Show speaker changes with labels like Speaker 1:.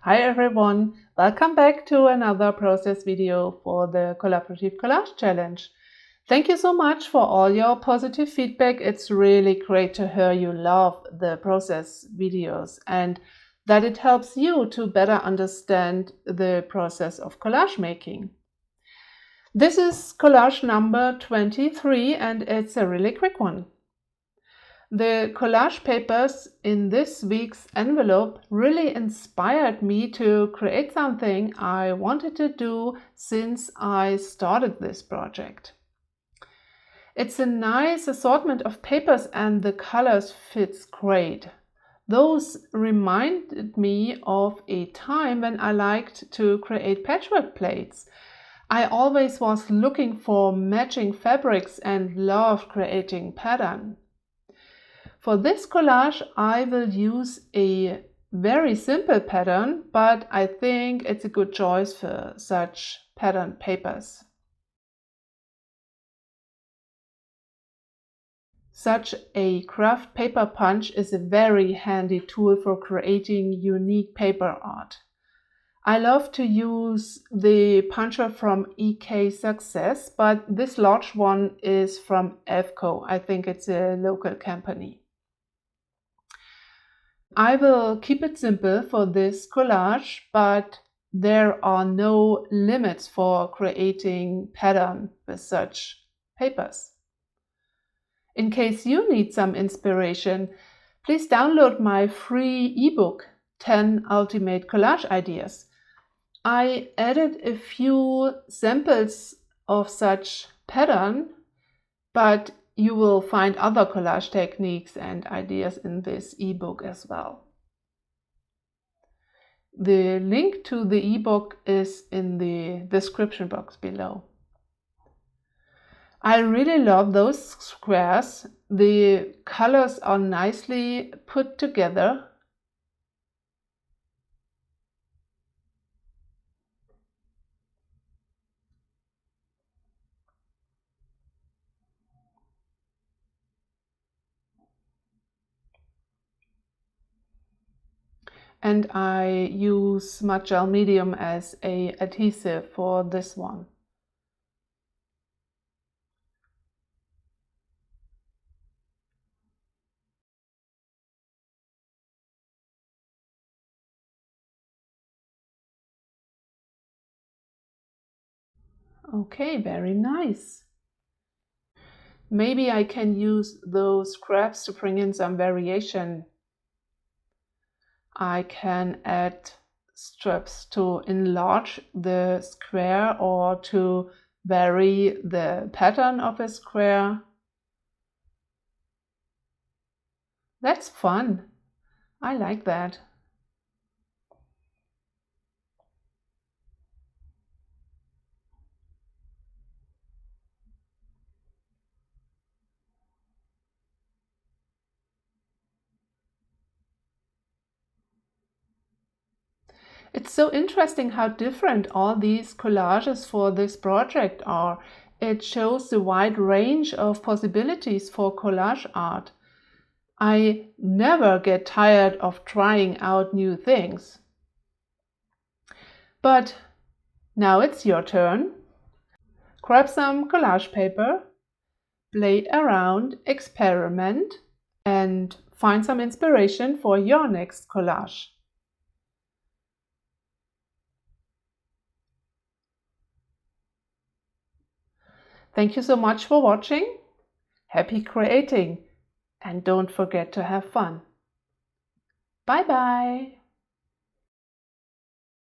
Speaker 1: Hi everyone, welcome back to another process video for the Collaborative Collage Challenge. Thank you so much for all your positive feedback. It's really great to hear you love the process videos and that it helps you to better understand the process of collage making. This is collage number 23 and it's a really quick one. The collage papers in this week's envelope really inspired me to create something I wanted to do since I started this project. It's a nice assortment of papers and the colors fits great. Those reminded me of a time when I liked to create patchwork plates. I always was looking for matching fabrics and loved creating pattern. For this collage, I will use a very simple pattern, but I think it's a good choice for such pattern papers. Such a craft paper punch is a very handy tool for creating unique paper art. I love to use the puncher from EK Success, but this large one is from EFCO. I think it's a local company. I will keep it simple for this collage, but there are no limits for creating pattern with such papers. In case you need some inspiration, please download my free ebook, 10 Ultimate Collage Ideas. I added a few samples of such pattern, but you will find other collage techniques and ideas in this ebook as well. The link to the ebook is in the description box below. I really love those squares. The colors are nicely put together. And I use smudge gel medium as an adhesive for this one. Okay, very nice. Maybe I can use those scraps to bring in some variation. I can add strips to enlarge the square or to vary the pattern of a square. That's fun. I like that. It's so interesting how different all these collages for this project are. It shows the wide range of possibilities for collage art. I never get tired of trying out new things. But now it's your turn. Grab some collage paper, play around, experiment, and find some inspiration for your next collage. Thank you so much for watching. Happy creating, and don't forget to have fun. Bye bye.